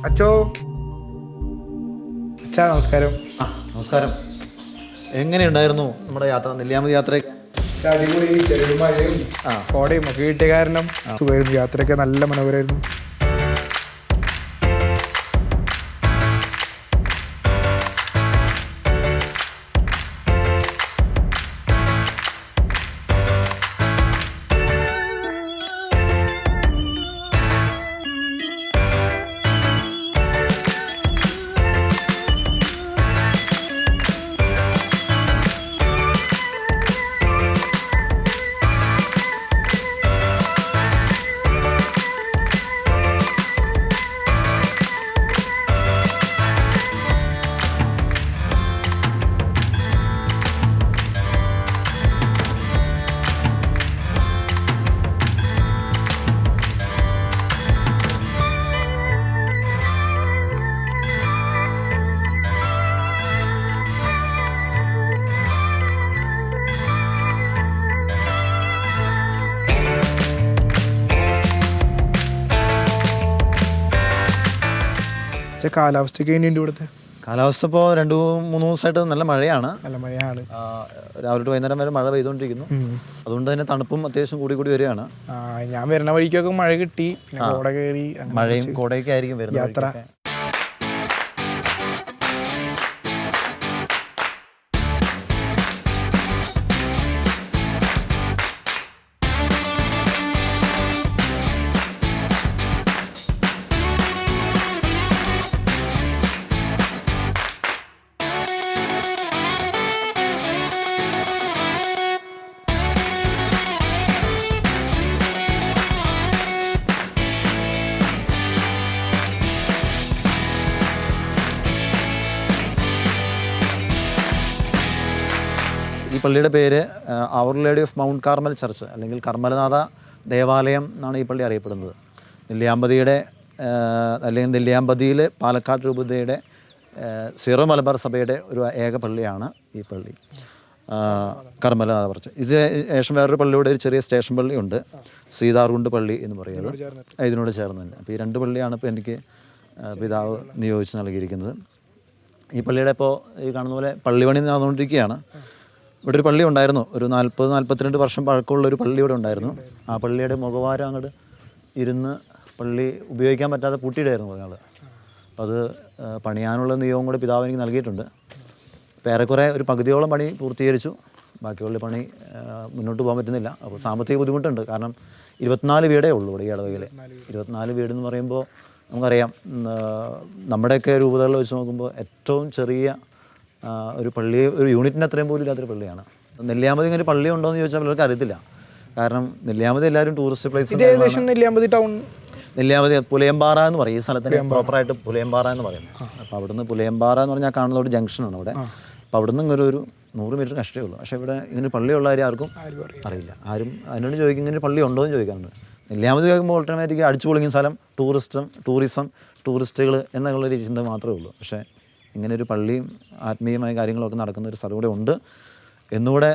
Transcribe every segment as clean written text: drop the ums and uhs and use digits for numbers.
അച്ചോ, അച്ഛാ നമസ്കാരം. നമസ്കാരം. എങ്ങനെയുണ്ടായിരുന്നു നമ്മുടെ യാത്ര, നെല്ലിയാമ്പതി യാത്രയൊക്കെ? അടിപൊളി, ചെറിയ മഴയും കോടയും ഒക്കെ കിട്ടിയ കാരണം സുഖമായിരുന്നു. യാത്രയൊക്കെ നല്ല മനോഹരമായിരുന്നു. കാലാവസ്ഥയ്ക്ക് വേണ്ടിയുണ്ട് ഇവിടുത്തെ കാലാവസ്ഥ ഇപ്പോൾ 2-3 ദിവസമായിട്ട് നല്ല മഴയാണ്. നല്ല മഴയാണ്. രാവിലെ തൊട്ട് വൈകുന്നേരം വരെ മഴ പെയ്തുകൊണ്ടിരിക്കുന്നു. അതുകൊണ്ട് തന്നെ തണുപ്പും അത്യാവശ്യം കൂടി വരികയാണ്. ഞാൻ വരുന്ന വഴിക്കൊക്കെ മഴ കിട്ടി, കോട കയറി, മഴയും കോടയൊക്കെ ആയിരിക്കും വരുന്ന യാത്ര. ഈ പള്ളിയുടെ പേര് അവർ lady of Mount Carmel church അല്ലെങ്കിൽ കർമ്മലനാഥ ദേവാലയം എന്നാണ് ഈ പള്ളി അറിയപ്പെടുന്നത്. നെല്ലിയാമ്പതിയുടെ അല്ലെങ്കിൽ നെല്ലിയാമ്പതിയിൽ പാലക്കാട് രൂപതയുടെ സീറോ മലബാർ സഭയുടെ ഒരു ഏക പള്ളിയാണ് ഈ പള്ളി, കർമ്മലനാഥ ചർച്ച്. ഇത് ശേഷം വേറൊരു പള്ളിയുടെ ഒരു ചെറിയ സ്റ്റേഷൻ പള്ളിയുണ്ട്, സീതാർകുണ്ട് പള്ളി എന്ന് പറയുന്നത്, ഇതിനോട് ചേർന്ന് തന്നെ. അപ്പോൾ ഈ 2 പള്ളിയാണ് ഇപ്പോൾ എനിക്ക് പിതാവ് നിയോഗിച്ച് നൽകിയിരിക്കുന്നത്. ഈ പള്ളിയുടെ ഇപ്പോൾ ഈ കാണുന്ന പോലെ പള്ളിപണി നടന്നുകൊണ്ടിരിക്കുകയാണ്. ഇവിടെ ഒരു പള്ളി ഉണ്ടായിരുന്നു, ഒരു 40-42 വർഷം പഴക്കമുള്ള ഒരു പള്ളി ഇവിടെ ഉണ്ടായിരുന്നു. ആ പള്ളിയുടെ മുഖവാരം അങ്ങോട്ട് ഇരുന്ന് പള്ളി ഉപയോഗിക്കാൻ പറ്റാതെ പൂട്ടിയിടായിരുന്നു പറഞ്ഞാൽ. അപ്പോൾ അത് പണിയാനുള്ള നിയോഗം കൂടെ പിതാവ് എനിക്ക് നൽകിയിട്ടുണ്ട്. അപ്പോൾ ഏറെക്കുറെ ഒരു പകുതിയോളം പണി പൂർത്തീകരിച്ചു. ബാക്കിയുള്ള പണി മുന്നോട്ട് പോകാൻ പറ്റുന്നില്ല. അപ്പോൾ സാമ്പത്തിക ബുദ്ധിമുട്ടുണ്ട്. കാരണം 24 വീടേ ഉള്ളൂ ഇവിടെ ഈ ഇടവകയിൽ. 24 വീടെന്ന് പറയുമ്പോൾ നമുക്കറിയാം, നമ്മുടെയൊക്കെ രൂപതകളിൽ വെച്ച് നോക്കുമ്പോൾ ഏറ്റവും ചെറിയ ഒരു പള്ളി, ഒരു യൂണിറ്റിന് അത്രയും പോലും ഇല്ലാത്തൊരു പള്ളിയാണ്. നെല്ലിയാമ്പതി ഇങ്ങനെ പള്ളി ഉണ്ടോ എന്ന് ചോദിച്ചാൽ പലർക്കും അറിയത്തില്ല. കാരണം നെല്ലിയാമ്പതി എല്ലാവരും tourist place. Nelliyampathy town, Nelliyampathy Pulayampara എന്ന് പറയും. ഈ സ്ഥലത്തിന് പ്രോപ്പറായിട്ട് പുലയമ്പാറ എന്ന് പറയുന്നത്. അപ്പോൾ അവിടുന്ന് പുലയമ്പാറ എന്ന് പറഞ്ഞാൽ കാണുന്ന ഒരു ജംഗ്ഷനാണ് അവിടെ. അപ്പോൾ അവിടുന്ന് ഇങ്ങനെ ഒരു 100 മീറ്റർ കഷ്ടമേ ഉള്ളൂ. പക്ഷേ ഇവിടെ ഇങ്ങനെ പള്ളിയുള്ള കാര്യം ആർക്കും അറിയില്ല. ആരും അതിനോട് ചോദിക്കും ഇങ്ങനെ പള്ളി ഉണ്ടോ എന്ന് ചോദിക്കാറുണ്ട്. നെല്ലിയാമ്പതി കേൾക്കുമ്പോൾ ഓട്ടോമാറ്റിക് അടിച്ചു പൊളിക്കുന്ന സ്ഥലം, ടൂറിസ്റ്റുകൾ എന്നുള്ളൊരു ചിന്ത മാത്രമേ ഉള്ളൂ. പക്ഷേ ഇങ്ങനെ ഒരു പള്ളിയും ആത്മീയമായ കാര്യങ്ങളൊക്കെ നടക്കുന്ന ഒരു സ്ഥലം കൂടെ ഉണ്ട് എന്നുകൂടെ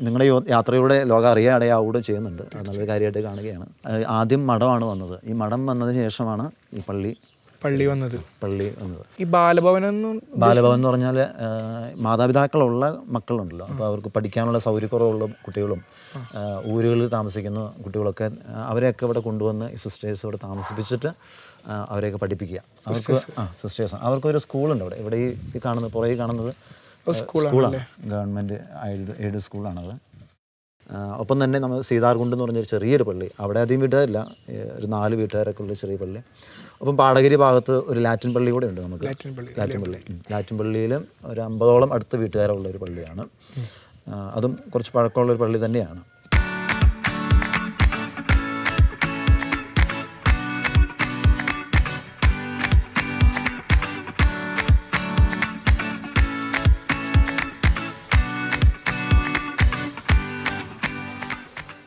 നിങ്ങളുടെ യാത്രയുടെ ലോകം അറിയാൻ ഇടയാവുകയും ചെയ്യുന്നുണ്ട്. അത് നല്ലൊരു കാര്യമായിട്ട് കാണുകയാണ്. ആദ്യം മഠമാണ് വന്നത്. ഈ മഠം വന്നതിന് ശേഷമാണ് ഈ പള്ളി വന്നത്. ഈ ബാലഭവൻ എന്ന് പറഞ്ഞാൽ മാതാപിതാക്കളുള്ള മക്കളുണ്ടല്ലോ, അപ്പോൾ അവർക്ക് പഠിക്കാനുള്ള സൗകര്യക്കുറവുള്ള കുട്ടികളും ഊരുകളിൽ താമസിക്കുന്ന കുട്ടികളൊക്കെ അവരെയൊക്കെ ഇവിടെ കൊണ്ടുവന്ന് ഈ സിസ്റ്റേഴ്സ് ഇവിടെ താമസിപ്പിച്ചിട്ട് അവരെയൊക്കെ പഠിപ്പിക്കുക. അവർക്ക് സിസ്റ്റേഴ്സാണ്. അവർക്കൊരു സ്കൂളുണ്ട് ഇവിടെ ഈ കാണുന്നത്, പുറകെ കാണുന്നത് സ്കൂളാണ്, ഗവൺമെൻറ് എയ്ഡ് സ്കൂളാണത്. ഒപ്പം തന്നെ നമ്മൾ സീതാർകുണ്ട് എന്ന് പറഞ്ഞൊരു ചെറിയൊരു പള്ളി, അവിടെ അധികം വീട്ടുകാരില്ല, ഒരു 4 വീട്ടുകാരൊക്കെ ഉള്ള ചെറിയ പള്ളി. ഒപ്പം പാടകരി ഭാഗത്ത് ഒരു ലാറ്റിൻ പള്ളി കൂടെ ഉണ്ട് നമുക്ക്. ലാറ്റിൻ പള്ളിയിലും ഒരു 50ഓളം അടുത്ത വീട്ടുകാരുള്ള ഒരു പള്ളിയാണ്. അതും കുറച്ച് പഴക്കമുള്ളൊരു പള്ളി തന്നെയാണ്.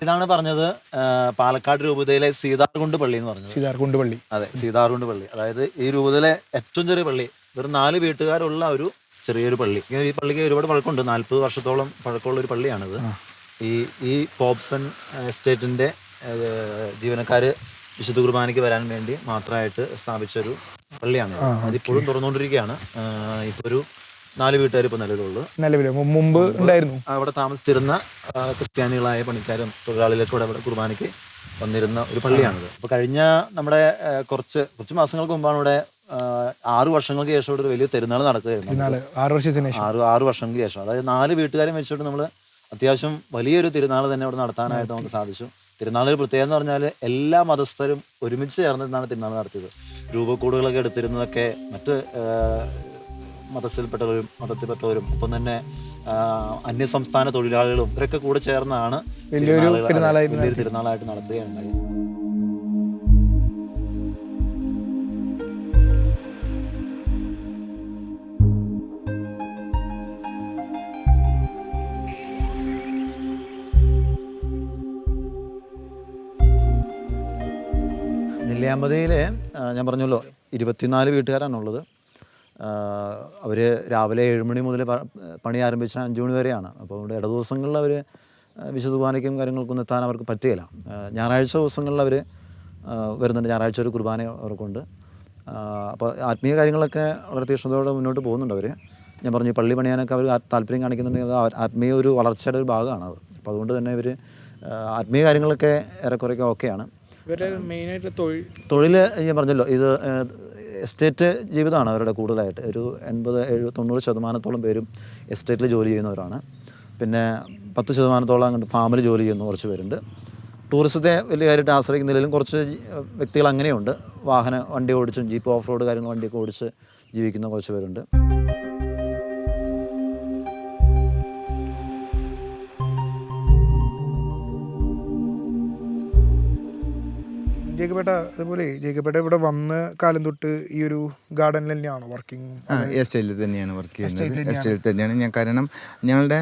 ഇതാണ് പറഞ്ഞത് പാലക്കാട് രൂപതയിലെ സീതാർകുണ്ട് പള്ളി എന്ന് പറഞ്ഞത്. സീതാർകുണ്ട് പള്ളി, അതെ, സീതാർകുണ്ട് പള്ളി. അതായത് ഈ രൂപതയിലെ ഏറ്റവും ചെറിയ പള്ളി, വെറും 4 വീട്ടുകാരുള്ള ഒരു ചെറിയൊരു പള്ളി. ഈ പള്ളിക്ക് ഒരുപാട് പഴക്കമുണ്ട്, 40 വർഷത്തോളം പഴക്കമുള്ള ഒരു പള്ളിയാണിത്. ഈ പോപ്സൺ എസ്റ്റേറ്റിൻ്റെ ജീവനക്കാർ വിശുദ്ധ കുർബാനയ്ക്ക് വരാൻ വേണ്ടി മാത്രമായിട്ട് സ്ഥാപിച്ചൊരു പള്ളിയാണ്. അതിപ്പോഴും തുറന്നുകൊണ്ടിരിക്കുകയാണ്. ഇപ്പോൾ ഒരു 4 വീട്ടുകാർ ഇപ്പോൾ നിലവിൽ മുമ്പ് ഉണ്ടായിരുന്നു. അവിടെ താമസിച്ചിരുന്ന ക്രിസ്ത്യാനികളായ പണിക്കാരും തൊഴിലാളികളൊക്കെ ഇവിടെ കുർബാനയ്ക്ക് വന്നിരുന്ന ഒരു പള്ളിയാണിത്. അപ്പോൾ കഴിഞ്ഞ നമ്മുടെ കുറച്ച് മാസങ്ങൾക്ക് മുമ്പാണ് ഇവിടെ 6 വർഷങ്ങൾക്ക് ശേഷം ഇവിടെ ഒരു വലിയ തിരുനാൾ നടക്കുകയായിരുന്നു. 6 വർഷങ്ങൾക്ക് ശേഷം, അതായത് 4 വീട്ടുകാരെ വെച്ചിട്ട് നമ്മൾ അത്യാവശ്യം വലിയൊരു തിരുനാൾ തന്നെ ഇവിടെ നടത്താനായിട്ട് നമുക്ക് സാധിച്ചു. തിരുനാളിൽ പ്രത്യേകം എന്ന് പറഞ്ഞാൽ എല്ലാ മതസ്ഥരും ഒരുമിച്ച് ചേർന്നിട്ടാണ് തിരുനാൾ നടത്തിയത്. രൂപക്കൂടുകളൊക്കെ എടുത്തിരുന്നതൊക്കെ മറ്റ് മതത്തിൽപ്പെട്ടവരും ഒപ്പം തന്നെ അന്യസംസ്ഥാന തൊഴിലാളികളും ഇവരൊക്കെ കൂടെ ചേർന്നാണ് വലിയൊരു തിരുനാളായിട്ട് നടത്തുകയുണ്ടായി. നെല്ലിയാമ്പതിയിൽ ഞാൻ പറഞ്ഞല്ലോ 24 വീട്ടുകാരാണുള്ളത്. അവർ രാവിലെ 7 മണി മുതൽ പണി ആരംഭിച്ച 5 മണി വരെയാണ്. അപ്പോൾ ഇവിടെ ഇടദിവസങ്ങളിൽ അവർ വിശുദ്ധ കുർബാനയ്ക്കും കാര്യങ്ങൾക്കൊന്നും എത്താൻ അവർക്ക് പറ്റുകയില്ല. ഞായറാഴ്ച ദിവസങ്ങളിൽ അവർ വരുന്നുണ്ട്. ഞായറാഴ്ച ഒരു കുർബാന അവർക്കുണ്ട്. അപ്പോൾ ആത്മീയ കാര്യങ്ങളൊക്കെ വളരെ തീക്ഷ്ണതയോടെ മുന്നോട്ട് പോകുന്നുണ്ട് അവർ. ഞാൻ പറഞ്ഞു, പള്ളി പണിയാനൊക്കെ അവർ താല്പര്യം കാണിക്കുന്നുണ്ടെങ്കിൽ അത് ആത്മീയ ഒരു വളർച്ചയുടെ ഒരു ഭാഗമാണത്. അപ്പോൾ അതുകൊണ്ട് തന്നെ ഇവർ ആത്മീയ കാര്യങ്ങളൊക്കെ ഏറെക്കുറെയൊക്കെ ഓക്കെയാണ്. മെയിനായിട്ട് തൊഴിൽ ഞാൻ പറഞ്ഞല്ലോ, ഇത് എസ്റ്റേറ്റ് ജീവിതമാണ് അവരുടെ കൂടുതലായിട്ട്. ഒരു 80-90% പേരും എസ്റ്റേറ്റിൽ ജോലി ചെയ്യുന്നവരാണ്. പിന്നെ 10% അങ്ങോട്ട് ഫാമിൽ ജോലി ചെയ്യുന്ന കുറച്ച് പേരുണ്ട്. ടൂറിസത്തെ വലിയ കാര്യമായിട്ട് ആശ്രയിക്കുന്നില്ലെങ്കിലും കുറച്ച് വ്യക്തികൾ അങ്ങനെയുണ്ട്. വണ്ടി ഓടിച്ചും ജീപ്പ് ഓഫ് റോഡ് കാര്യങ്ങൾ വണ്ടിയൊക്കെ ഓടിച്ച് ജീവിക്കുന്ന കുറച്ച് പേരുണ്ട്. ജേക്കബേട്ട ഇവിടെ വന്ന കാലം തൊട്ട് ഈ ഒരു ഗാർഡനിൽ തന്നെയാണോ വർക്കിംഗ്? എസ്റ്റേറ്റിൽ തന്നെയാണ് വർക്ക് ചെയ്യുന്നത്. എസ്റ്റേറ്റിൽ തന്നെയാണ് ഞാൻ. കാരണം ഞങ്ങളുടെ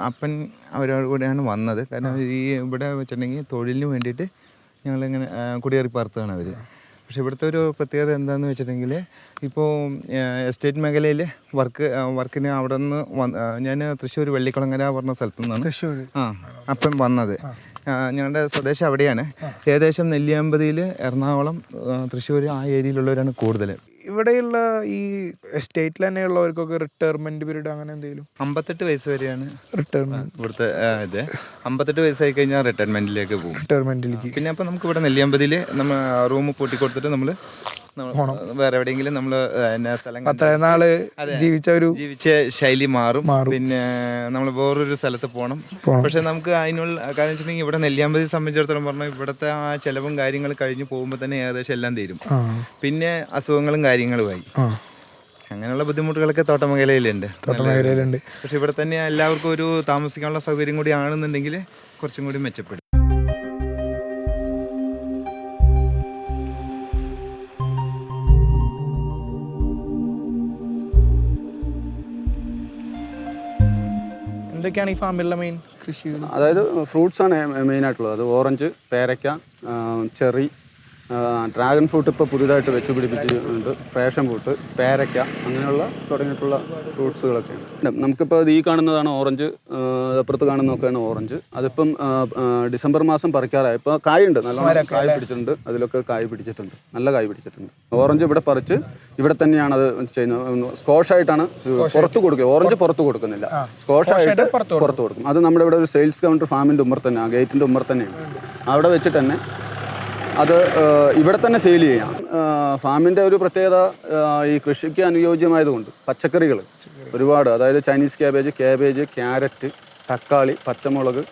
അപ്പൻ അവരോട് കൂടെയാണ് വന്നത്. കാരണം ഈ ഇവിടെ വെച്ചിട്ടുണ്ടെങ്കിൽ തൊഴിലിന് വേണ്ടിയിട്ട് ഞങ്ങളിങ്ങനെ കുടിയേറി പാർത്തതാണ് അവർ. പക്ഷെ ഇവിടുത്തെ ഒരു പ്രത്യേകത എന്താണെന്ന് വെച്ചിട്ടുണ്ടെങ്കിൽ, ഇപ്പോൾ എസ്റ്റേറ്റ് മേഖലയിൽ വർക്കിന് അവിടെ നിന്ന് ഞാൻ തൃശ്ശൂർ വെള്ളിക്കുളങ്ങര പറഞ്ഞ സ്ഥലത്തു നിന്നാണ് അപ്പം വന്നത്. ഞങ്ങളുടെ സ്വദേശം അവിടെയാണ്. ഏകദേശം നെല്ലിയാമ്പതിയിൽ, എറണാകുളം, തൃശ്ശൂർ ആ ഏരിയയിലുള്ളവരാണ് കൂടുതൽ. ഇവിടെയുള്ള ഈ എസ്റ്റേറ്റിൽ തന്നെയുള്ളവർക്കൊക്കെ റിട്ടയർമെന്റ് പീരീഡ് അങ്ങനെ എന്തെങ്കിലും? 58 വയസ്സ് വരെയാണ് റിട്ടയർമെന്റ് ഇവിടുത്തെ. 58 വയസ്സായി കഴിഞ്ഞാൽ റിട്ടയർമെന്റിലേക്ക് പോകും. റിട്ടയർമെന്റിലേക്ക്. പിന്നെ അപ്പോൾ നമുക്ക് ഇവിടെ നെല്ലിയാമ്പതിയിൽ നമ്മൾ റൂം പൂട്ടി കൊടുത്തിട്ട് നമ്മൾ വേറെ എവിടെയെങ്കിലും നമ്മൾ സ്ഥലം അത്രയും നാള് ജീവിച്ച ശൈലി മാറും. പിന്നെ നമ്മൾ വേറൊരു സ്ഥലത്ത് പോകണം. പക്ഷെ നമുക്ക് അതിനുള്ള കാരണം വെച്ചിട്ടുണ്ടെങ്കിൽ ഇവിടെ നെല്ലിയാമ്പതി സംബന്ധിച്ചിടത്തോളം പറഞ്ഞാൽ ഇവിടുത്തെ ആ ചെലവും കാര്യങ്ങൾ കഴിഞ്ഞ് പോകുമ്പോൾ തന്നെ ഏകദേശം എല്ലാം തീരും. പിന്നെ അസുഖങ്ങളും കാര്യങ്ങളുമായി അങ്ങനെയുള്ള ബുദ്ധിമുട്ടുകളൊക്കെ തോട്ടമേഖലയിലുണ്ട്. പക്ഷെ ഇവിടെ തന്നെ എല്ലാവർക്കും ഒരു താമസിക്കാനുള്ള സൗകര്യം കൂടി ആണെന്നുണ്ടെങ്കിൽ കുറച്ചും കൂടി മെച്ചപ്പെടും. എന്തൊക്കെയാണ് ഈ ഫാമിലുള്ള മെയിൻ കൃഷി? അതായത് ഫ്രൂട്ട്സാണ് മെയിനായിട്ടുള്ളത്. അത് ഓറഞ്ച്, പേരയ്ക്ക, ചെറി, ഡ്രാഗൺ ഫ്രൂട്ട് ഇപ്പോൾ പുതിയതായിട്ട് വെച്ച് പിടിപ്പിച്ചിട്ടുണ്ട്, ഫാഷൻ ഫ്രൂട്ട്, പേരയ്ക്ക, അങ്ങനെയുള്ള തുടങ്ങിയിട്ടുള്ള ഫ്രൂട്ട്സുകളൊക്കെയാണ്. നമുക്കിപ്പോൾ ഈ കാണുന്നതാണ് ഓറഞ്ച്, അപ്പുറത്ത് കാണുന്നതൊക്കെയാണ് ഓറഞ്ച്. അതിപ്പം ഡിസംബർ മാസം പറിക്കാറായി. ഇപ്പോൾ കായുണ്ട്, നല്ല കായ് പിടിച്ചിട്ടുണ്ട്. അതിലൊക്കെ കായ് പിടിച്ചിട്ടുണ്ട്, നല്ല കായ് പിടിച്ചിട്ടുണ്ട്. ഓറഞ്ച് ഇവിടെ പറിച്ച് ഇവിടെ തന്നെയാണ് അത് ചെയ്യുന്നത്. സ്കോഷായിട്ടാണ് പുറത്ത് കൊടുക്കുക. ഓറഞ്ച് പുറത്ത് കൊടുക്കുന്നില്ല, സ്കോഷായിട്ട് പുറത്ത് കൊടുക്കും. അത് നമ്മുടെ ഇവിടെ ഒരു സെയിൽസ് കൗണ്ടർ ഫാമിൻ്റെ ഉമ്മർ തന്നെ, ആ ഗേറ്റിൻ്റെ ഉമ്മർ തന്നെയാണ്. അവിടെ വെച്ചിട്ട് തന്നെ അത് ഇവിടെ തന്നെ സെയിൽ ചെയ്യാം. ഫാമിൻ്റെ ഒരു പ്രത്യേകത ഈ കൃഷിക്ക് അനുയോജ്യമായതുകൊണ്ട് പച്ചക്കറികൾ ഒരുപാട്, അതായത് ചൈനീസ് ക്യാബേജ്, ക്യാരറ്റ്, തക്കാളി, പച്ചമുളക്,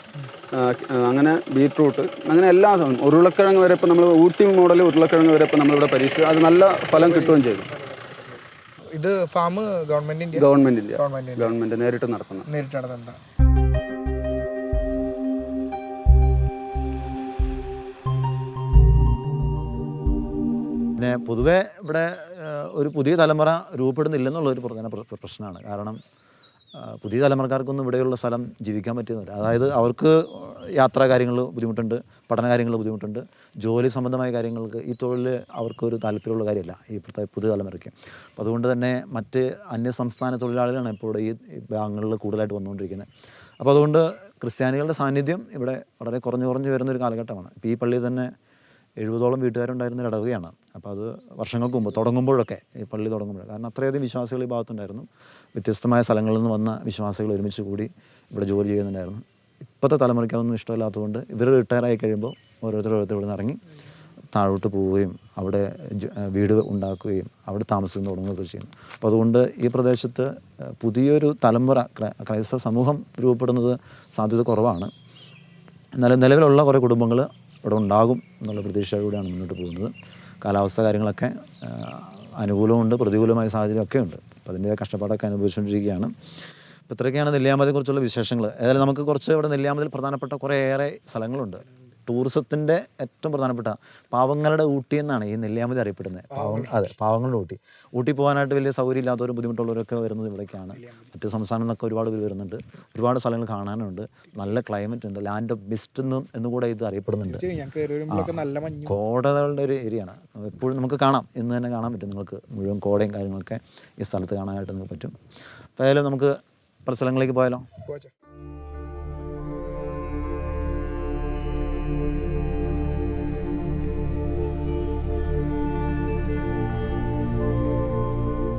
അങ്ങനെ ബീട്രൂട്ട്, അങ്ങനെ എല്ലാ സാധനവും, ഉരുളക്കിഴങ്ങ് വരെ ഇപ്പോൾ നമ്മൾ ഊട്ടി മോഡൽ ഉരുളക്കിഴങ്ങ് വരെ ഇപ്പോൾ നമ്മളിവിടെ പരീക്ഷിച്ചു. അത് നല്ല ഫലം കിട്ടുകയും ചെയ്തു. ഇത് ഫാം ഗവൺമെൻറ് നേരിട്ട് നടത്തുന്ന. പിന്നെ പൊതുവേ ഇവിടെ ഒരു പുതിയ തലമുറ രൂപപ്പെടുന്നില്ലെന്നുള്ളൊരു പ്രധാന പ്രശ്നമാണ്. കാരണം പുതിയ തലമുറക്കാർക്കൊന്നും ഇവിടെയുള്ള സ്ഥലം ജീവിക്കാൻ പറ്റുന്നില്ല. അതായത് അവർക്ക് യാത്രാ കാര്യങ്ങൾ ബുദ്ധിമുട്ടുണ്ട്, പഠന കാര്യങ്ങൾ ബുദ്ധിമുട്ടുണ്ട്, ജോലി സംബന്ധമായ കാര്യങ്ങൾക്ക് ഈ തൊഴിൽ അവർക്കൊരു താല്പര്യമുള്ള കാര്യമല്ല ഇപ്പോഴത്തെ പുതിയ തലമുറയ്ക്ക്. അപ്പോൾ അതുകൊണ്ട് തന്നെ മറ്റ് അന്യസംസ്ഥാന തൊഴിലാളികളാണ് ഇപ്പോൾ ഈ ഭാഗങ്ങളിൽ കൂടുതലായിട്ട് വന്നുകൊണ്ടിരിക്കുന്നത്. അപ്പോൾ അതുകൊണ്ട് ക്രിസ്ത്യാനികളുടെ സാന്നിധ്യം ഇവിടെ വളരെ കുറഞ്ഞു വരുന്നൊരു കാലഘട്ടമാണ്. ഇപ്പോൾ ഈ പള്ളിയിൽ തന്നെ 70ഓളം വീട്ടുകാരുണ്ടായിരുന്ന ഒരു ഇടവകയാണ്. അപ്പോൾ അത് വർഷങ്ങൾക്ക് മുമ്പ് തുടങ്ങുമ്പോഴൊക്കെ, ഈ പള്ളി തുടങ്ങുമ്പോൾ, കാരണം അത്രയധികം വിശ്വാസികൾ ഈ ഭാഗത്തുണ്ടായിരുന്നു. വ്യത്യസ്തമായ സ്ഥലങ്ങളിൽ നിന്ന് വന്ന വിശ്വാസികൾ ഒരുമിച്ച് കൂടി ഇവിടെ ജോലി ചെയ്യുന്നുണ്ടായിരുന്നു. ഇപ്പോഴത്തെ തലമുറയ്ക്ക് അതൊന്നും ഇഷ്ടമില്ലാത്തതുകൊണ്ട് ഇവർ റിട്ടയറായി കഴിയുമ്പോൾ ഓരോരുത്തർ ഇവിടെ നിന്ന് ഇറങ്ങി താഴോട്ട് പോവുകയും അവിടെ വീട് ഉണ്ടാക്കുകയും അവിടെ താമസിക്കാൻ തുടങ്ങുകയൊക്കെ ചെയ്യുന്നു. അപ്പോൾ അതുകൊണ്ട് ഈ പ്രദേശത്ത് പുതിയൊരു തലമുറ ക്രൈസ്തവ സമൂഹം രൂപപ്പെടുന്നത് സാധ്യത കുറവാണ്. എന്നാലും നിലവിലുള്ള കുറേ കുടുംബങ്ങൾ ഇവിടെ ഉണ്ടാകും എന്നുള്ള പ്രതീക്ഷയോടെയാണ് മുന്നോട്ട് പോകുന്നത്. കാലാവസ്ഥ കാര്യങ്ങളൊക്കെ അനുകൂലമുണ്ട്, പ്രതികൂലമായ സാഹചര്യമൊക്കെ ഉണ്ട്. അപ്പോൾ അതിൻ്റെ കഷ്ടപ്പാടൊക്കെ അനുഭവിച്ചുകൊണ്ടിരിക്കുകയാണ്. അപ്പോൾ ഇത്രയൊക്കെയാണ് നെല്ലിയാമ്പതിയെക്കുറിച്ചുള്ള വിശേഷങ്ങൾ. ഏതായാലും നമുക്ക് കുറച്ച് ഇവിടെ നെല്ലിയാമ്പതിയിൽ പ്രധാനപ്പെട്ട കുറേയേറെ സ്ഥലങ്ങളുണ്ട്. ടൂറിസത്തിൻ്റെ ഏറ്റവും പ്രധാനപ്പെട്ട പാവങ്ങളുടെ ഊട്ടി എന്നാണ് ഈ നെല്ലിയാമ്പതി അറിയപ്പെടുന്നത്. പാവങ്ങളുടെ ഊട്ടി. ഊട്ടി പോകാനായിട്ട് വലിയ സൗകര്യം ഇല്ലാത്തവരും ബുദ്ധിമുട്ടുള്ളവരൊക്കെ വരുന്നത് ഇവിടേക്കാണ്. മറ്റ് സംസ്ഥാനങ്ങളിൽ നിന്നൊക്കെ ഒരുപാട് പേര് വരുന്നുണ്ട്. ഒരുപാട് സ്ഥലങ്ങൾ കാണാനുണ്ട്. നല്ല ക്ലൈമറ്റ് ഉണ്ട്. ലാൻഡ് ഓഫ് ബെസ്റ്റ് എന്നുകൂടെ ഇത് അറിയപ്പെടുന്നുണ്ട്. കോടകളുടെ ഒരു ഏരിയയാണ്. എപ്പോഴും നമുക്ക് കാണാം, ഇന്ന് തന്നെ കാണാൻ പറ്റും. നിങ്ങൾക്ക് മുഴുവൻ കോടയും കാര്യങ്ങളൊക്കെ ഈ സ്ഥലത്ത് കാണാനായിട്ട് നമുക്ക് പറ്റും. അപ്പോൾ ഏതായാലും നമുക്ക് പല സ്ഥലങ്ങളിലേക്ക് പോയാലോ?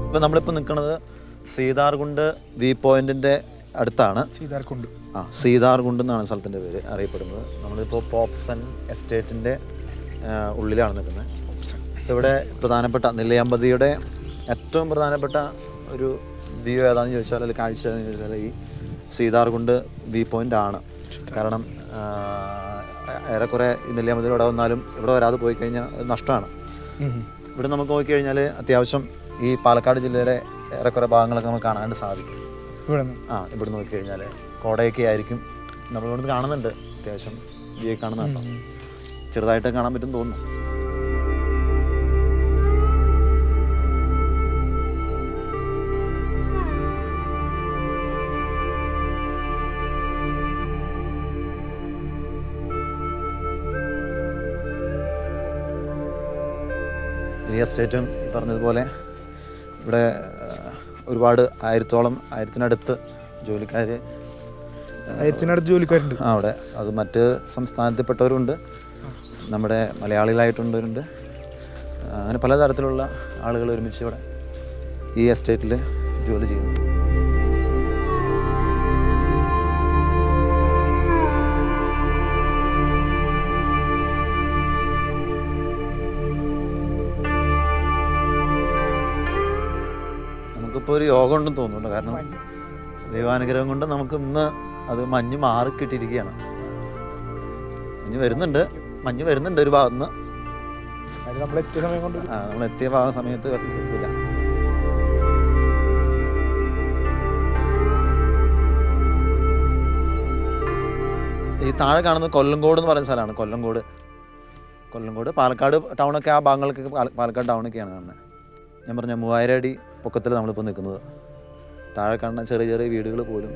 ഇപ്പോൾ നമ്മളിപ്പോൾ നിൽക്കുന്നത് സീതാർകുണ്ട് വ്യൂ പോയിൻറ്റിൻ്റെ അടുത്താണ്. സീതാർകുണ്ട് എന്നാണ് സ്ഥലത്തിൻ്റെ പേര് അറിയപ്പെടുന്നത്. നമ്മളിപ്പോൾ പോപ്സൺ എസ്റ്റേറ്റിൻ്റെ ഉള്ളിലാണ് നിൽക്കുന്നത്. ഇവിടെ പ്രധാനപ്പെട്ട നെല്ലിയാമ്പതിയുടെ ഏറ്റവും പ്രധാനപ്പെട്ട ഒരു വ്യൂ ഏതാണെന്ന് ചോദിച്ചാൽ, അല്ലെങ്കിൽ കാഴ്ച ഏതാണെന്ന് ചോദിച്ചാൽ, ഈ സീതാർകുണ്ട് വ്യൂ പോയിൻ്റ് ആണ്. കാരണം ഏറെക്കുറെ ഈ നെല്ലിയാമ്പതിയിൽ ഇവിടെ വന്നാലും ഇവിടെ വരാതെ പോയി കഴിഞ്ഞാൽ അത് നഷ്ടമാണ്. ഇവിടെ നമുക്ക് നോക്കിക്കഴിഞ്ഞാൽ അത്യാവശ്യം ഈ പാലക്കാട് ജില്ലയുടെ ഏറെക്കുറെ ഭാഗങ്ങളൊക്കെ നമുക്ക് കാണാനായിട്ട് സാധിക്കും. ഇവിടെ നോക്കിക്കഴിഞ്ഞാൽ കോടയൊക്കെ ആയിരിക്കും. നമ്മളിവിടെ കാണുന്നുണ്ട്, അത്യാവശ്യം വ്യൂ കാണുന്നുണ്ടോ, ചെറുതായിട്ട് കാണാൻ പറ്റും തോന്നുന്നു. ഈ എസ്റ്റേറ്റും ഈ പറഞ്ഞതുപോലെ ഇവിടെ ഒരുപാട് ആയിരത്തിനടുത്ത് ജോലിക്കാരുണ്ട് അവിടെ. അത് മറ്റ് സംസ്ഥാനത്തിൽപ്പെട്ടവരുണ്ട്, നമ്മുടെ മലയാളികളായിട്ടുള്ളവരുണ്ട്. അങ്ങനെ പലതരത്തിലുള്ള ആളുകൾ ഒരുമിച്ച് ഇവിടെ ഈ എസ്റ്റേറ്റിൽ ജോലി ചെയ്യുന്നു. നമുക്കിപ്പോൾ ഒരു യോഗം ഉണ്ടെന്ന് തോന്നുന്നുണ്ട്. കാരണം ദൈവാനുഗ്രഹം കൊണ്ട് നമുക്ക് ഇന്ന് അത് മഞ്ഞ് മാറിക്കിട്ടിരിക്കുകയാണ്. മഞ്ഞ് വരുന്നുണ്ട് ഒരു ഭാഗത്തുനിന്ന്. നമ്മളെത്തിയ സമയത്ത് കുഴപ്പമില്ല. ഈ താഴെ കാണുന്നത് കൊല്ലങ്കോട് എന്ന് പറയുന്ന സ്ഥലമാണ്. കൊല്ലങ്കോട് പാലക്കാട് ടൗണൊക്കെ, ആ ഭാഗങ്ങളൊക്കെ പാലക്കാട് ടൗണൊക്കെയാണ് കാണുന്നത്. ഞാൻ പറഞ്ഞ 3000 അടി പൊക്കത്തിൽ നമ്മളിപ്പോൾ നിൽക്കുന്നത്. താഴെ കാണുന്ന ചെറിയ ചെറിയ വീടുകൾ പോലും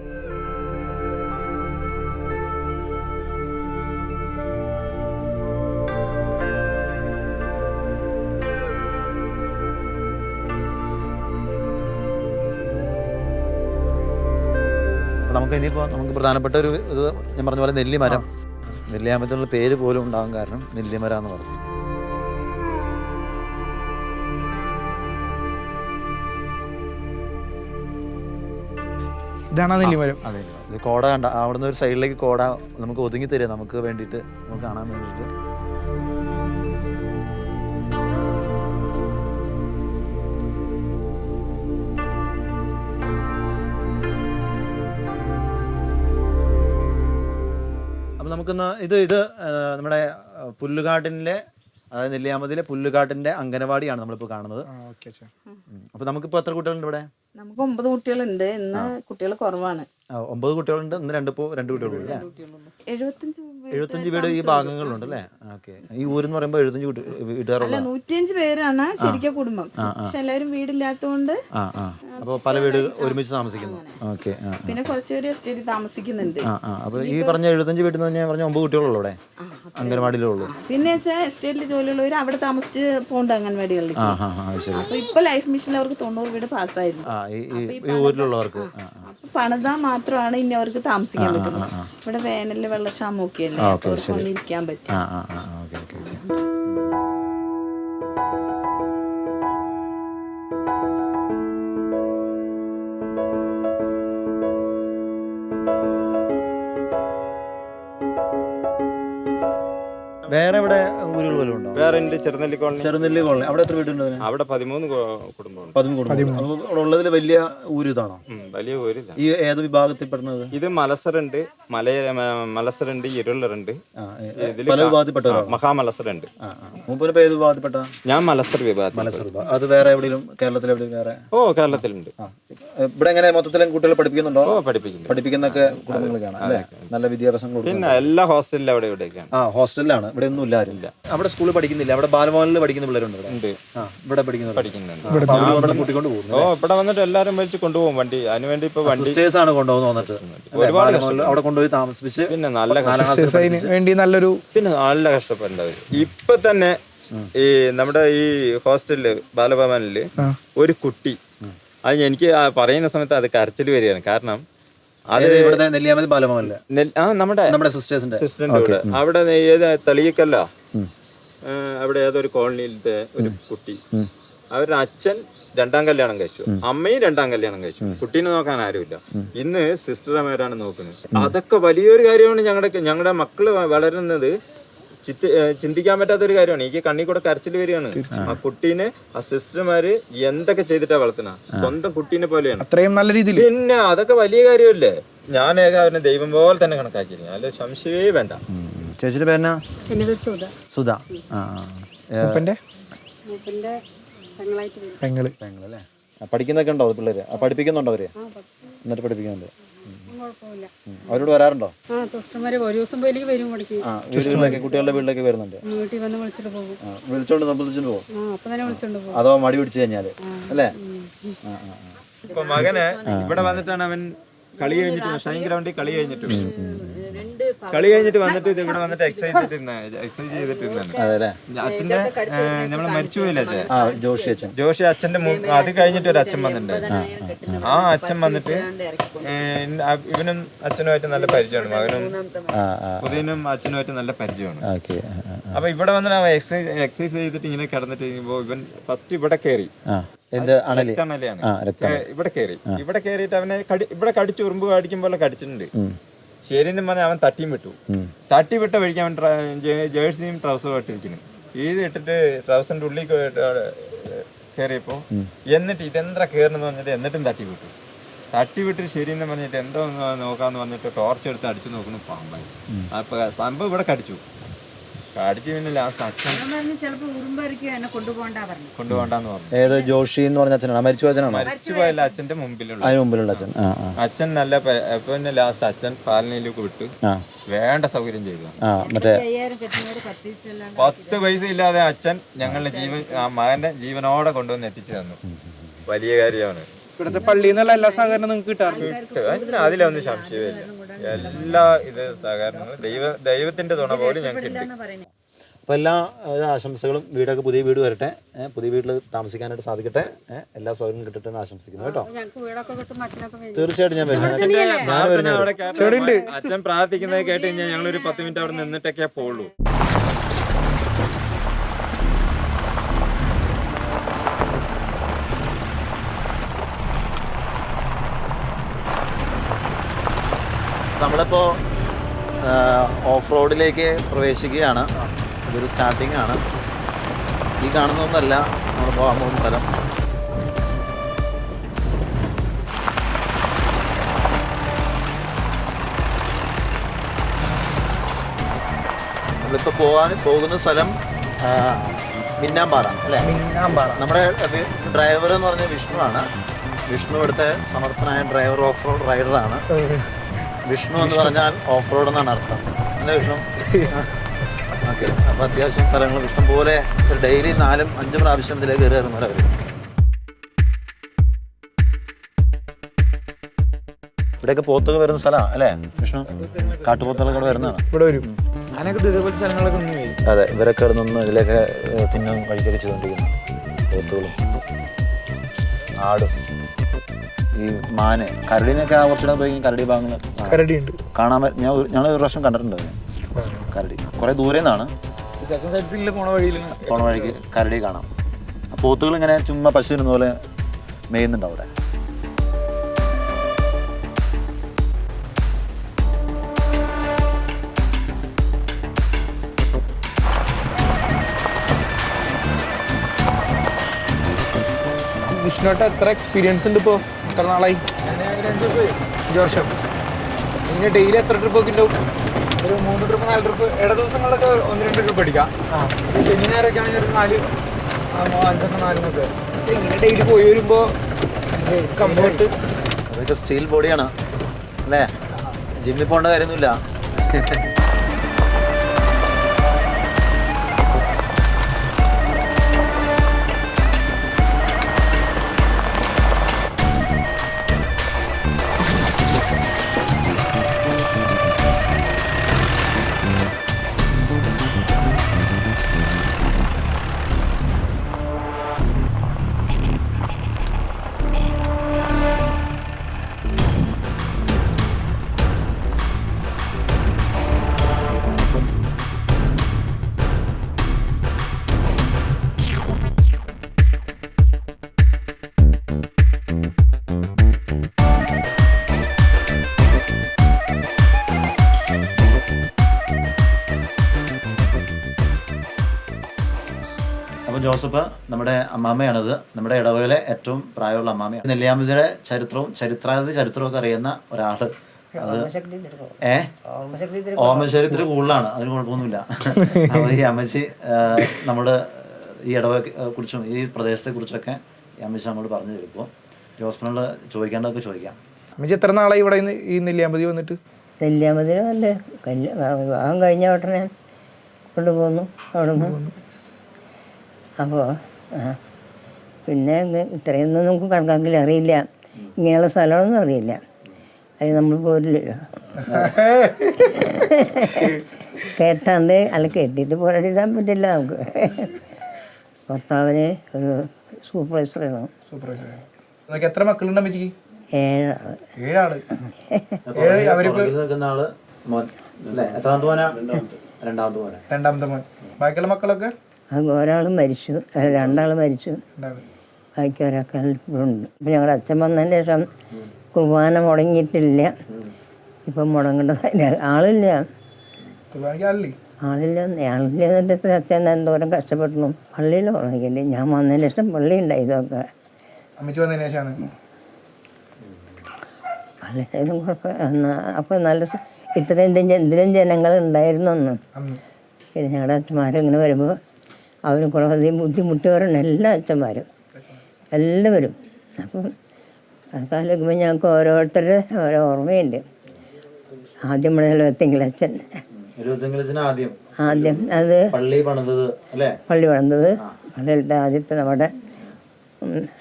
നമുക്ക് പ്രധാനപ്പെട്ട ഒരു ഇത് ഞാൻ പറഞ്ഞ പോലെ നെല്ലിമരം. നെല്ലിയാമ്പതിനുള്ള പേര് പോലും ഉണ്ടാകാൻ കാരണം നെല്ലിമര എന്ന് പറഞ്ഞു. ഇതാണ് നെല്ലിമരം. അതെ, ഇത് കോട കണ്ട അവിടുന്ന് ഒരു സൈഡിലേക്ക് കോട നമുക്ക് ഒതുങ്ങി തരിക, നമുക്ക് വേണ്ടിയിട്ട്, നമുക്ക് കാണാൻ വേണ്ടിയിട്ട്. അപ്പം നമുക്കിന്ന് ഇത് നമ്മുടെ പുല്ലുകാട്ടിലെ, അതായത് നെല്ലിയാമ്പതിയിലെ പുല്ലുകാട്ടിൻ്റെ അംഗനവാടിയാണ് നമ്മളിപ്പോൾ കാണുന്നത്. അപ്പോൾ നമുക്കിപ്പോൾ എത്ര കുട്ടികളുണ്ട് ഇവിടെ? നമുക്ക് 9 കുട്ടികളുണ്ട്. ഇന്ന് കുട്ടികൾ കുറവാണ്. 9 കുട്ടികളുണ്ട്. ഇന്ന് 2 കുട്ടികളുണ്ട് അല്ലേ? 75 വീട് ഈ ഭാഗങ്ങളിലുണ്ട് അല്ലേ? ഓക്കെ. ഈ ഊരെന്ന് പറയുമ്പോൾ 75 വീട്ടുകാരുള്ള 105 പേരാണ് ശരിക്കും കുടുംബം. പക്ഷെ എല്ലാവരും വീടില്ലാത്തതുകൊണ്ട് അപ്പോൾ പല വീടുകൾ ഒരുമിച്ച് താമസിക്കുന്നു. ഓക്കെ. പിന്നെ കുറച്ചുപേര് എസ്റ്റേറ്റിൽ താമസിക്കുന്നുണ്ട്. അപ്പോൾ ഈ പറഞ്ഞ 75 വീട്ടിൽ നിന്ന് ഞാൻ പറഞ്ഞ 9 കുട്ടികളുള്ളൂ ഇവിടെ അംഗൻവാടിയിലുള്ളൂ. പിന്നെ എസ്റ്റേറ്റിൽ ജോലിയുള്ളവർ അവിടെ താമസിച്ച് പോകണ്ട അംഗൻവാടികളിൽ. അപ്പൊ ഇപ്പൊ ലൈഫ് മിഷനിൽ അവർക്ക് 90 വീട് പാസ്സായിരുന്നു. ഈ ഊരിലുള്ളവർക്ക് പണിതാ മാത്രമാണ് ഇനി അവർക്ക് താമസിക്കാൻ പറ്റുന്നത്. ഇവിടെ വേനലിൽ വെള്ളക്ഷാമം ഒക്കെ അല്ലേ, ഇരിക്കാൻ പറ്റും. വേറെ ഇവിടെ ഊരുകൾ വല്ലതും ഉണ്ടോ? വേറെ ഉണ്ട്, ചെറുനെല്ലി കോളനി. ചെറുനെല്ലി കോളനി അവിടെ എത്ര വീടുണ്ട്? അവിടെ 13 കുടുംബമുണ്ട്. 13 കുടുംബം. അവിടെ ഉള്ളതിൽ വലിയ ഊര് ഇതാണോ? വലിയ ഊരില്ല. ഈ ഏത് വിഭാഗത്തിൽപ്പെടുന്നത്? ഇത് മലസറുണ്ട്, മലസറുണ്ട്, ഇരുളറുണ്ട്. പല വിഭാഗത്തിൽപ്പെട്ടവരാണ്. മഹാമലസറുണ്ട്. മൂപ്പരിപ്പോ ഏത് വിഭാഗത്തിൽപ്പെട്ട? ഞാൻ മലസർ വിഭാഗത്തിൽ. മലസർ വിഭാഗം. അത് വേറെ എവിടെയും കേരളത്തിൽ എവിടെയും വേറെ? കേരളത്തിലുണ്ട്. ഇവിടെ എങ്ങനെ മൊത്തത്തിലും കുട്ടികളെ പഠിപ്പിക്കുന്നുണ്ടോ? പഠിപ്പിക്കുന്നൊക്കെ കുടുംബങ്ങൾ കാണാം അല്ലേ? നല്ല വിദ്യാഭ്യാസം കൊടുക്കും. പിന്നെ എല്ലാ ഹോസ്റ്റലിലും അവിടെ ഇവിടെയൊക്കെയാണ്. ഹോസ്റ്റലിലാണ്. ഇവിടെ ഒന്നും ഇല്ല. അവിടെ സ്കൂളിൽ പഠിക്കുന്നില്ല. അവിടെ ബാലഭവനിൽ പഠിക്കുന്ന പിള്ളേരുണ്ട്. ഇവിടെ പഠിക്കുന്നുണ്ട്. കൂട്ടിക്കൊണ്ട് പോകുന്നു. ഇവിടെ വന്നിട്ട് എല്ലാരും വലിച്ച് കൊണ്ടുപോകും വണ്ടി. അതിനുവേണ്ടി ഇപ്പൊ വണ്ടി ആണ് കൊണ്ടുപോകുന്നു. വന്നിട്ട് ഒരുപാട് അവിടെ കൊണ്ടുപോയി താമസിപ്പിച്ച് പിന്നെ നല്ല വേണ്ടി നല്ലൊരു പിന്നെ നല്ല കഷ്ടപ്പെടുന്നവർ. ഇപ്പൊ തന്നെ ഈ നമ്മുടെ ഈ ഹോസ്റ്റലില് ബാലഭവനില് ഒരു കുട്ടി, അത് എനിക്ക് പറയുന്ന സമയത്ത് അത് കരച്ചിൽ വരികയാണ്. കാരണം അത് ഇവിടുത്തെ നെല്ലിയാമ്പതി ബാലഭവനില് നമ്മുടെ സിസ്റ്ററിന്റെ കൂടെ അവിടെ ഏത് തെളിയിക്കല്ല, അവിടെ ഏതൊരു കോളനിയിലത്തെ ഒരു കുട്ടി, അവരുടെ അച്ഛൻ 2ാം കല്യാണം കഴിച്ചു, അമ്മയും 2ാം കല്യാണം കഴിച്ചു. കുട്ടീനെ നോക്കാൻ ആരുമില്ല. ഇന്ന് സിസ്റ്റർമാരാണ് നോക്കുന്നത്. അതൊക്കെ വലിയൊരു കാര്യമാണ്. ഞങ്ങളുടെ മക്കള് വളരുന്നത് ചിന്തിക്കാൻ പറ്റാത്തൊരു കാര്യമാണ്. എനിക്ക് കണ്ണി കൂടെ കരച്ചിൽ വരികയാണ്. ആ കുട്ടീനെ ആ സിസ്റ്റർമാര് എന്തൊക്കെ ചെയ്തിട്ടാ വളർത്തുന്ന, സ്വന്തം കുട്ടീനെ പോലെയാണ്. അത്രയും നല്ല രീതിയിൽ. പിന്നെ അതൊക്കെ വലിയ കാര്യമല്ലേ. ഞാൻ അവനെ ദൈവം പോലെ തന്നെ കണക്കാക്കിയിരുന്നു. അതിൽ സംശയമേ വേണ്ട. ചേച്ചിയുടെ പേരെന്നാ? സുധ. പെങ്ങളല്ലേ? പഠിക്കുന്നൊക്കെ ഉണ്ടോ പിള്ളേര്? പഠിപ്പിക്കുന്നുണ്ടോ അവര്? എന്നിട്ട് പഠിപ്പിക്കുന്നുണ്ട്. അവരോട് വരാറുണ്ടോ? വീട്ടിലേക്ക് കുട്ടികളുടെ വീട്ടിലേക്ക് വരുന്നുണ്ട്. വിളിച്ചോണ്ട് നിർബന്ധിച്ചോണ്ട് പോകും. അതോ മടി പിടിച്ചു കഴിഞ്ഞാല് അല്ലേ? ഇപ്പൊ മകന് ഇവിടെ വന്നിട്ടാണ് അവൻ കളി കഴിഞ്ഞിട്ട് ഷൈൻ ഗ്രൗണ്ടിൽ കളി കഴിഞ്ഞിട്ട് വന്നിട്ട് ഇത് ഇവിടെ വന്നിട്ട് എക്സസൈസ് ചെയ്തിട്ടിരുന്നാണ്. അച്ഛന്റെ നമ്മള് മരിച്ചുപോയില്ലേ അച്ഛൻ, ജോഷി അച്ഛന്റെ അത് കഴിഞ്ഞിട്ട് ഒരു അച്ഛൻ വന്നിട്ടുണ്ടായിരുന്നു. ആ അച്ഛൻ വന്നിട്ട് ഇവനും അച്ഛനുമായിട്ട് നല്ല പരിചയമാണ്. മകനും പുതിയനും അച്ഛനുമായിട്ട് നല്ല പരിചയമാണ്. അപ്പൊ ഇവിടെ വന്നിട്ട് അവൻ എക്സസൈസ് ചെയ്തിട്ട് ഇങ്ങനെ കിടന്നിട്ട് ഇവൻ ഫസ്റ്റ് ഇവിടെ കയറി. ഇവിടെ കയറിയിട്ട് അവനെ ഇവിടെ കടിച്ചു, ഉറുമ്പ് കടിക്കും പോലെ കടിച്ചിട്ടുണ്ട്. ശരിയെന്നും പറഞ്ഞാൽ അവൻ തട്ടിയും വിട്ടു. തട്ടി വിട്ട വഴിക്ക് അവൻ ജേഴ്സിയും ട്രൗസറും ഇട്ടിരിക്കുന്നു. ഇത് ഇട്ടിട്ട് ട്രൗസറിന്റെ ഉള്ളിൽ കയറിയപ്പോ എന്നിട്ട് ഇതെന്താ കയറണമെന്ന് പറഞ്ഞിട്ട് എന്നിട്ടും തട്ടി വിട്ടിട്ട് ശരിയെന്ന് പറഞ്ഞിട്ട് എന്തോ നോക്കാന്ന് പറഞ്ഞിട്ട് ടോർച്ച് എടുത്ത് അടിച്ചു നോക്കുന്നു, പാമ്പായി. അപ്പൊ സംഭവം ഇവിടെ കടിച്ചു. പിന്നെ ലാസ്റ്റ് അച്ഛൻ കൊണ്ടുപോകണ്ടെന്ന് പറഞ്ഞു. ഏത് ജോഷി എന്ന് പറഞ്ഞ അച്ഛനാണ്? മരിച്ചുപോയല്ല, അച്ഛന്റെ മുമ്പിലുള്ള അച്ഛൻ. അച്ഛൻ നല്ല പിന്നെ ലാസ്റ്റ് അച്ഛൻ പാലനയിലേക്ക് വിട്ട് വേണ്ട സൗകര്യം ചെയ്തു. 10 പൈസ ഇല്ലാതെ അച്ഛൻ ഞങ്ങളുടെ മകന്റെ ജീവനോടെ കൊണ്ടുവന്ന് എത്തിച്ചു തന്നു. വലിയ കാര്യമാണ്. ഇവിടുത്തെ പള്ളിയിൽ നിന്നുള്ള എല്ലാ സഹകരണം നിങ്ങൾക്ക് കിട്ടാറുണ്ട്? അതിലൊന്നും സംശയമില്ല. എല്ലാ സഹകരണങ്ങളും ദൈവത്തിന്റെ തുണ പോലെ ഞങ്ങൾക്ക്. അപ്പോൾ എല്ലാ ആശംസകളും. വീടൊക്കെ പുതിയ വീട് വരട്ടെ, പുതിയ വീട്ടിൽ താമസിക്കാനായിട്ട് സാധിക്കട്ടെ, എല്ലാ സൗകര്യവും കിട്ടട്ടെ എന്ന് ആശംസിക്കുന്നു കേട്ടോ. തീർച്ചയായിട്ടും ഞാൻ വരുന്നുണ്ട്. അച്ഛൻ പ്രാർത്ഥിക്കുന്നത് കേട്ട് കഴിഞ്ഞാൽ ഞങ്ങളൊരു 10 മിനിറ്റ് അവിടെ നിന്നിട്ടൊക്കെ പോവുള്ളൂ. നമ്മളിപ്പോൾ ഓഫ് റോഡിലേക്ക് പ്രവേശിക്കുകയാണ്. ഇതൊരു സ്റ്റാർട്ടിംഗ് ആണ്. ഈ കാണുന്നതൊന്നല്ല നമ്മൾ പോകാൻ പോകുന്ന സ്ഥലം. നമ്മളിപ്പോൾ പോകുന്ന സ്ഥലം മിന്നാമ്പാറ അല്ലേ? നമ്മുടെ ഡ്രൈവർ എന്ന് പറഞ്ഞ വിഷ്ണുവാണ്. വിഷ്ണു ഇവിടുത്തെ സമർത്ഥനായ ഡ്രൈവർ, ഓഫ് റോഡ് റൈഡറാണ്. വിഷ്ണു എന്ന് പറഞ്ഞാൽ ഓഫ് റോഡ് എന്നാണ് അർത്ഥം അല്ലേ വിഷ്ണു? ഓക്കെ. അപ്പോൾ അത്യാവശ്യം സ്ഥലങ്ങൾ ഇഷ്ടം പോലെ ഡെയിലി 4-5 പ്രാവശ്യം ഇതിലേക്ക് കയറി ഇറങ്ങുന്നവർ. ഇവിടെയൊക്കെ പോത്തൊക്കെ വരുന്ന സ്ഥലമാണ് അല്ലേ വിഷ്ണു? കാട്ടുപോത്തുകളൊക്കെ വരുന്നതാണ്. ഇവിടെ വരും. അതെ, ഇവരൊക്കെ ഇവിടെ നിന്ന് ഇതിലേക്ക് തിന്നും വഴിക്കൊക്കെ ചെയ്തുകൊണ്ടിരിക്കുന്നു. പോത്തുകളും ആടും ഈ മാന്, കരടിനൊക്കെ കുറച്ചുകൂടെ പോയി കരടി ഭാഗങ്ങൾ കരടിയുണ്ട് കാണാൻ. ഞങ്ങൾ ഒരു പ്രാവശ്യം കണ്ടിട്ടുണ്ട് കരടി. കുറേ ദൂരെ നിന്നാണ് പോണ വഴിക്ക് കരടി കാണാം. പോത്തുകൾ ഇങ്ങനെ ചുമ്മാ പശുവിന് പോലെ മേയുന്നുണ്ട് അവിടെ. വിഷ്ണുവേട്ട എത്ര എക്സ്പീരിയൻസ് ഉണ്ട് ഇപ്പോൾ? എത്ര നാളായി? 5 വർഷം. ഇങ്ങനെ ഡെയിലി എത്ര ട്രിപ്പൊക്കെ ഉണ്ടാവും? ഒരു 3 ട്രിപ്പ് 4 ട്രിപ്പ്. ഇട ദിവസങ്ങളിലൊക്കെ 1-2 ട്രിപ്പ് അടിക്കാം. ശനി ഞായറൊക്കെ ആണെങ്കിൽ ഒരു 4 5 4 ഇങ്ങനെ ഡെയിലി പോയി വരുമ്പോൾ കംഫർട്ട്. അതൊക്കെ സ്റ്റീൽ ബോഡിയാണ് അല്ലേ, ജിമ്മിൽ പോകേണ്ട കാര്യമൊന്നുമില്ല. അപ്പോൾ ജോസഫ് നമ്മുടെ അമ്മാമ്മയാണത്, നമ്മുടെ ഇടവകയിലെ ഏറ്റവും പ്രായമുള്ള അമ്മാമ്മയാണ്. നെല്ലിയാമ്പതിയുടെ ചരിത്രവും ഒക്കെ അറിയുന്ന ഒരാൾ. അത് ഓർമ്മശക്തി ഇത്തിരി കൂടുതലാണ്, അതിന് കുഴപ്പമൊന്നുമില്ല. അപ്പോൾ ഈ അമ്മച്ചി നമ്മുടെ ഈ ഇടവകയെ കുറിച്ചും ഈ പ്രദേശത്തെ കുറിച്ചൊക്കെ ഈ അമ്മച്ചി നമ്മളോട് പറഞ്ഞു തരും. ഇപ്പോൾ ജോസഫിനോട് ചോദിക്കേണ്ടതൊക്കെ ചോദിക്കാം. അമ്മച്ചി എത്ര നാളായി ഇവിടെ ഈ നെല്ലിയാമ്പതി വന്നിട്ട്? നെല്ലിയാമ്പതിയിൽ അല്ലേ വിവാഹം കഴിഞ്ഞ ഉടനെ കൊണ്ടുപോകുന്നു അവിടെ നിന്ന്. അപ്പോൾ പിന്നെ ഇത്രയൊന്നും നമുക്ക് കണക്കാക്കില്ല, അറിയില്ല, ഇങ്ങനെയുള്ള സ്ഥലമൊന്നും അറിയില്ല, അത് നമ്മൾ പോരില്ലല്ലോ. കേട്ടാണ്ട് അല്ല കേട്ടിട്ട് പോരാടിടാൻ പറ്റില്ല നമുക്ക്. ഭർത്താവിന് ഒരു സൂപ്പർവൈസറാണ്. എത്ര മക്കളുണ്ട് അമ്മച്ചിക്ക്? 7 ആള്. രണ്ടാമത്തെ മോൻ. ബാക്കിയുള്ള മക്കളൊക്കെ? അത് ഒരാൾ മരിച്ചു, 2 മരിച്ചു, ബാക്കി ഒരാൾക്ക് ഉണ്ട്. ഇപ്പം ഞങ്ങളുടെ അച്ഛൻ വന്നതിന് ശേഷം കുർബാന മുടങ്ങിയിട്ടില്ല. ഇപ്പം മുടങ്ങേണ്ടതില്ല, ആളില്ല. എന്നിട്ട് അച്ഛൻ എന്തോരം കഷ്ടപ്പെട്ടു. പള്ളിയിൽ ഉറങ്ങിക്കില്ലേ, ഞാൻ വന്നതിന് ശേഷം പള്ളി ഉണ്ടായി. ഇതൊക്കെ പള്ളിയിലും കുഴപ്പം. അപ്പോൾ നല്ല ഇത്രയും ജനങ്ങൾ ഉണ്ടായിരുന്നു അന്ന്. പിന്നെ ഞങ്ങളുടെ അച്ഛന്മാരിങ്ങനെ വരുമ്പോൾ അവരും കുറേ അധികം ബുദ്ധിമുട്ടിയവരാണ് എല്ലാ അച്ഛന്മാരും എല്ലാവരും. അപ്പം അതൊക്കെ ആലോചിക്കുമ്പോൾ ഞങ്ങൾക്ക് ഓരോരുത്തരുടെ ഓരോ ഓർമ്മയുണ്ട്. ആദ്യം നമ്മുടെ തിങ്കളച്ചൻ ആദ്യം അത് പള്ളി പണിതത്, പള്ളിയിലത്തെ ആദ്യത്തെ നമ്മുടെ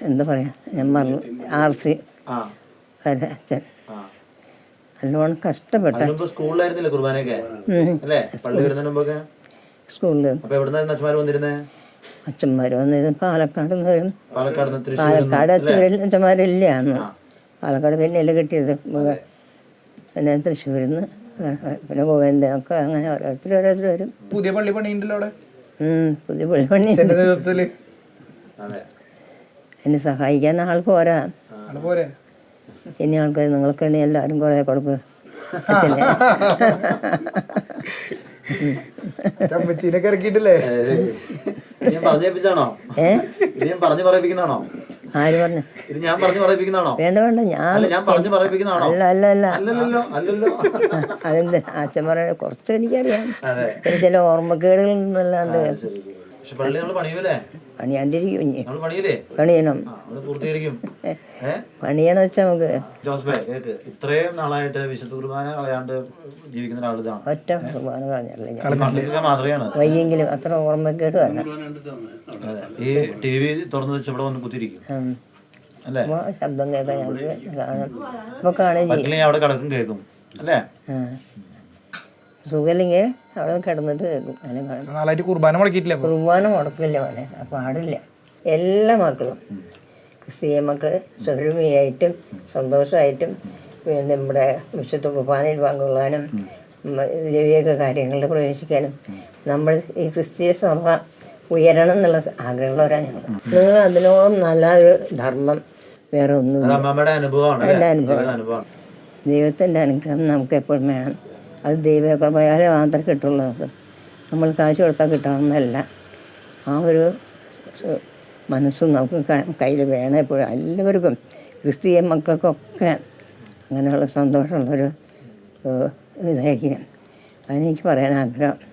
എന്താ പറയുക, ഞാൻ പറഞ്ഞു RC അച്ഛൻ നല്ലോണം കഷ്ടപ്പെട്ട സ്കൂളിൽ അച്ഛന്മാർ വന്നിരുന്നു. പാലക്കാട് നിന്ന് വരും. പാലക്കാട് അച്ഛന്മാരില്ല അന്ന്. പാലക്കാട് പിന്നെയല്ലേ കിട്ടിയത്. പിന്നെ തൃശ്ശൂരിൽ നിന്ന്, പിന്നെ ഗോവിന്ദനൊക്കെ, അങ്ങനെ ഓരോരുത്തർ വരും. പുതിയ പള്ളി പണിയുണ്ടല്ലോ അവിടെ. പുതിയ പള്ളി പണി. എന്നെ സഹായിക്കാൻ ആൾ പോരാ. ഇനി ആൾക്കാർ നിങ്ങൾക്ക് തന്നെ എല്ലാവരും കുറേ കൊടുക്കുക അച്ഛനെ. ആര് പറഞ്ഞു? വേണ്ട വേണ്ട, അല്ല അതെന്ത് അച്ഛൻ പറയാൻ കുറച്ച് എനിക്കറിയാം. ചില ഓർമ്മക്കേടുകളിൽ നിന്നല്ലാണ്ട് പണിയാണ്ടിരിക്കും. ഇനി പണിയണം. പണിയാന്ന് വെച്ചാൽ നമുക്ക് ഇത്രയും നാളായിട്ട് വിശുദ്ധ കുർബാന കളയാണ്ട് ജീവിക്കുന്ന ഒരാളിതാണ്. ഒറ്റ കുർബാന കളഞ്ഞില്ല വയ്യെങ്കിലും അത്ര ഓർമ്മക്കേട് വരണം. ഈ TV തുറന്നു വെച്ച് ഇവിടെ വന്ന് കുത്തിരിക്കും അല്ലേ, ശബ്ദം കേൾക്കാൻ ഞങ്ങൾക്ക് കാണും. അപ്പോൾ കാണുകയും അവിടെ കിടക്കും കേൾക്കും അല്ലേ. സുഖമില്ലെങ്കിൽ അവിടെ കിടന്നിട്ട് കേൾക്കും. നാളായിട്ട് കുർബാന മുടക്കിയിട്ടില്ല. കുർബാന മുടക്കില്ല മോനെ, പാടില്ല. എല്ലാ മക്കളും ക്രിസ്തീയ മക്കൾ സ്വരൂപിയായിട്ടും സന്തോഷമായിട്ടും പിന്നെ നമ്മുടെ വിശുദ്ധ കുർബാനയിൽ പങ്കുകൊള്ളാനും ദൈവിക കാര്യങ്ങളിൽ പ്രവേശിക്കാനും നമ്മൾ ഈ ക്രിസ്തീയ സഭ ഉയരണം എന്നുള്ള ആഗ്രഹമുള്ളവരാണ് ഞങ്ങൾ. നിങ്ങൾ അതിനോളം നല്ലൊരു ധർമ്മം വേറെ ഒന്നും. എൻ്റെ അനുഭവം, ദൈവത്തിൻ്റെ അനുഗ്രഹം നമുക്ക് എപ്പോഴും വേണം. അത് ദൈവകൃപയാലേ മാത്രമേ കിട്ടുള്ളൂ. നമ്മൾ കാശ് കൊടുത്താൽ കിട്ടണമെന്നല്ല. ആ ഒരു മനസ്സും നമുക്ക് കയ്യിൽ വേണം എപ്പോഴും. എല്ലാവർക്കും ക്രിസ്തീയ മക്കൾക്കൊക്കെ അങ്ങനെയുള്ള സന്തോഷമുള്ളൊരു ഇതായിരിക്കണം. അതെനിക്ക് പറയാൻ ആഗ്രഹം.